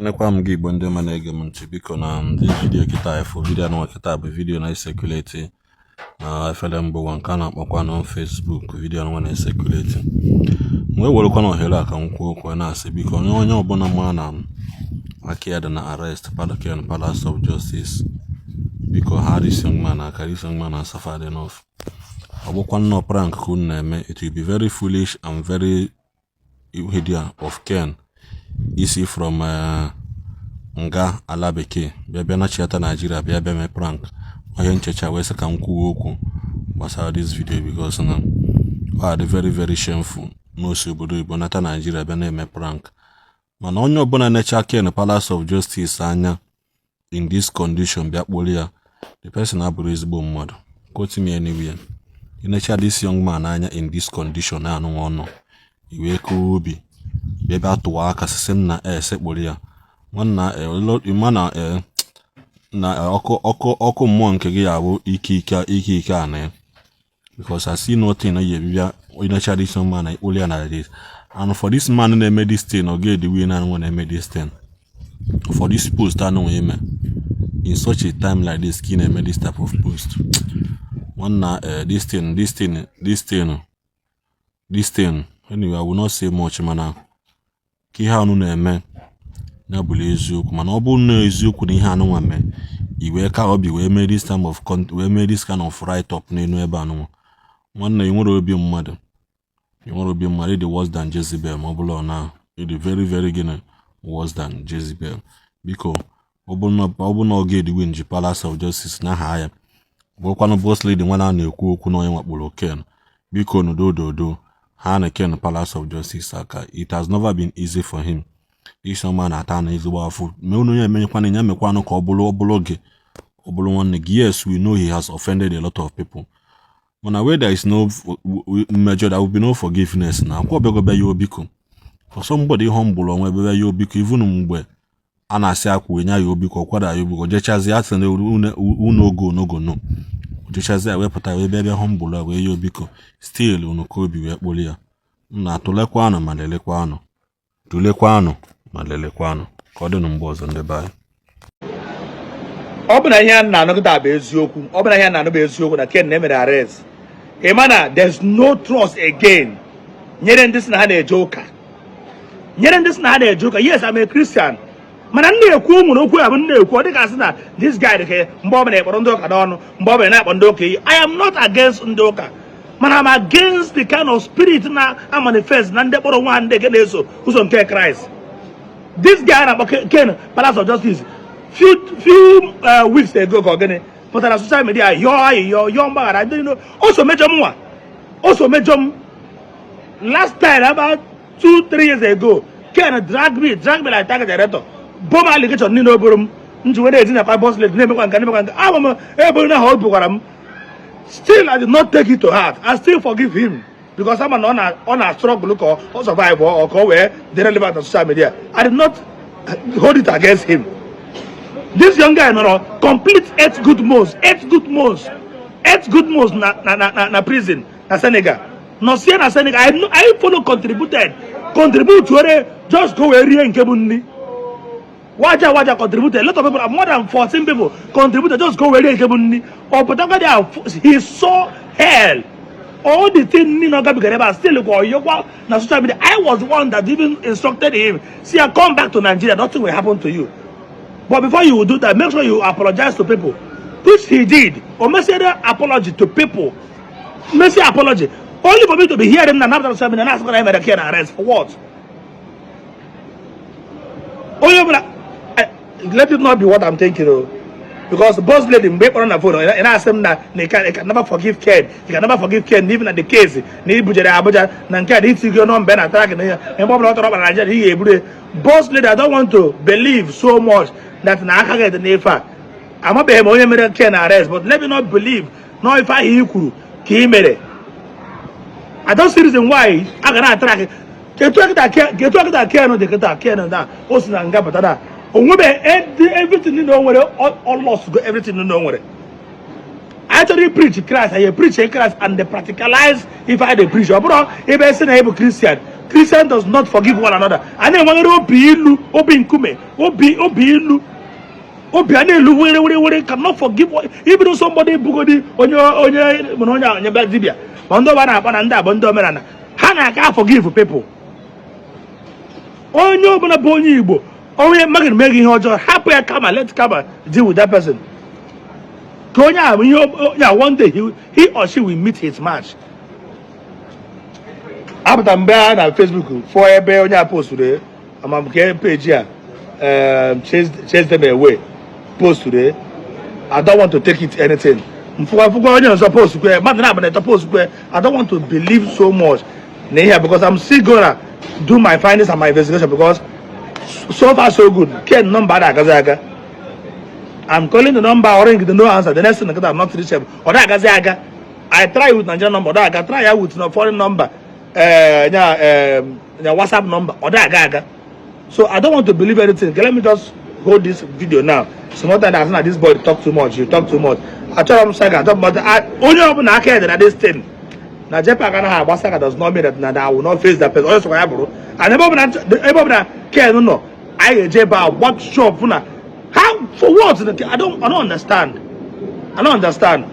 Nekwa m gị Igbo ndị ma na-ege m ntị, biko na ndị vidiyo kịta ifo vidiyo na kịta bụ vidiyo na-esekuleti na efere mbụ nwa nke a na-akpọkwa na Facebook. Vidiyo nwa na-esekuleti wee werekwa na ohere aka m kwuo okwu na-asị biko onye ọbụla ma na aka ya dị na arrest Ken Palace of Justice, biko ha risi ngma na aka risi ngma na suffer enough. Ọ bụkwa nnọọ prank ka unu na-eme. It will be very foolish and very idiot of Ken isi from nga ala bekee bịa na chiata Nigeria bịa me prank. Onye nchecha wee sị ka m kwuo okwu gbasara this video because na ọ dị very very shameful n'osi obodo Igbo nata Nigeria bịa na-eme prank. Mana onye ọbụla na-eche Ken Palace of Justice anya in this condition bịa kpọrọ ya, the person abụrụ ezigbo mmadụ. Quote me anywhere. Inecha this young man anya in this condition na anụ ọnụ iwe ka obi bịa atụwa aka sị na sekpụrụ ya nwanna na ọkụ mmụọ nke gị ya bụ ike ana because I see nothing na ye bịa inecha this young man na ikpụrụ ya na this. And for this man na-eme this thing or get the way na na-eme this thing for this post anụ eme in such a time like this ki na-eme this type of post. One this thing anyway, I will not say much mana ki ha anu na-eme na bụla eziokwu, mana ọ bụ na eziokwu na ihe anu nwa me iwe ka obi we make this time of we make this kind of write up n'enu ebe anu nwanne nwere obi mmadụ dị worse than Jezebel. Ma ọbụla na it very very gina worse than Jezebel. Biko ọ bụ na oge dị win ji Palace of Justice na ha ya bụkwanụ boss lady nwana na-ekwu okwu na onye nwakporo Ken. Biko n'udododo ha na Ken Palace of Justice aka. It has never been easy for him. This man ata na ezigbo afọ me unu ya emenyekwana nya mekwanụ ka ọ bụrụ oge ọ bụrụ nwanne gị. Yes, we know he has offended a lot of people, mana where there is no measure, there will be no forgiveness. Na kwa begobe ya obiko for somebody humble onwe bebe ya obiko even mgbe a na-asị akwu nya ya obiko kwada ya obiko jechazi atị na unogo no jechazi wepụta wee bịa humble wee ya obiko still unu ka obi wee kpoli ya. Na tulekwanụ ma lelekwanụ ma lelekwanụ ka ọ dị na mgbe ọzọ ndị baị. Ọ bụ na ihe a na-anọgide bụ eziokwu, ọ bụ na ihe a na-anọ bụ eziokwu na Ken na-emere arrest. Imana there's no trust again. Nyere ndị si na ha na-eje ụka. Yes, I'm a Christian. Mana ndị ekwu ụmụ okwu ya bụ ndị ekwu ọ dịka asị na this guy dịka mgbe ọ bụla ekpọrọ ndị ụka n'ọnụ mgbe ọ bụla na-akpọ ndị ụka iyi. I am not against ndị ụka, mana I'm against the kind of spirit na manifest na ndị kpọrọ nwa ndị na-eso ụzọ nke Christ. This guy na-akpọ Ken Palace of Justice few weeks ago ka ogene pụtara social media yọọ mgbaghara. I didn't know. Also mejọ m last time about 2-3 years ago. Ken drag me like target director. Bomb allegation ni no borom nji we dey na boss lady na-emekwa nka abụ ebe na ha bukwara m. Still I did not take it to heart. I still forgive him because I'm on a struggle or survive or go where they relevant on social media. I did not hold it against him. This young guy no complete 8 good months na prison na Senegal. No see na Senegal. I follow contribute to just go area in Kebunni. Waja contributed. A lot of people, more than 14 people contributed. Just go area in Kebunni. Or but he saw hell. All the things still go na social media. I was the one that even instructed him. See, I come back to Nigeria, nothing will happen to you. But before you do that, make sure you apologize to people, which he did. Or make an apology to people. Make an apology. Only for me to be hearing and after 7 and ask when I made a care arrest for what? Only let it not be what I'm thinking of. Because the boss lady make on the phone and ask them that they can never forgive Ken. They can never forgive Ken, even at the case. Need Bujada Abuja, Nanka, it's your non Ben attack and Bob not boss lady, I don't want to believe so much that Naka get the Nefa. I'm not being only Ken arrest, but let me not believe. No, if I hear you, Kimere. I don't see reason why I cannot track it. Get to that Ken, or the Ken and that, also Nanga. Everything you know where all lost go everything you know where I actually preach Christ, I preach Christ and they practicalize if I they preach. But if I say I'm a Christian does not forgive one another. And then when you be ilu, obi nkume, obi anelu where cannot forgive even though somebody bugodi on your bad dibia. Bondo wana pananda bondo merana. Hana can't forgive people. Oh no, but a bony Igbo. Oh, yeah, making her job. Happy I come and let's come and deal with that person. Konya, one day he or she will meet his match. After I'm bad on Facebook for a bear on your post today. I'm on page here. Chase them away. Post today. I don't want to take it anything. I don't want to believe so much because I'm still gonna do my findings and my investigation because so far so good. Ken number that I'm calling the number or ring the no answer. The next thing I'm not reachable. Or that gazaga. I try with Nigerian number. Or I can try with no foreign number. WhatsApp number. Or that gaga. So I don't want to believe anything. Okay, let me just hold this video now. So not that this boy talk too much. You talk too much. I tell him I talk about I only open I care that this thing. Now Japan have WhatsApp does not mean that I will not face that person. Also, I never care no. I Jeba what shop how for what? I don't understand. I don't understand.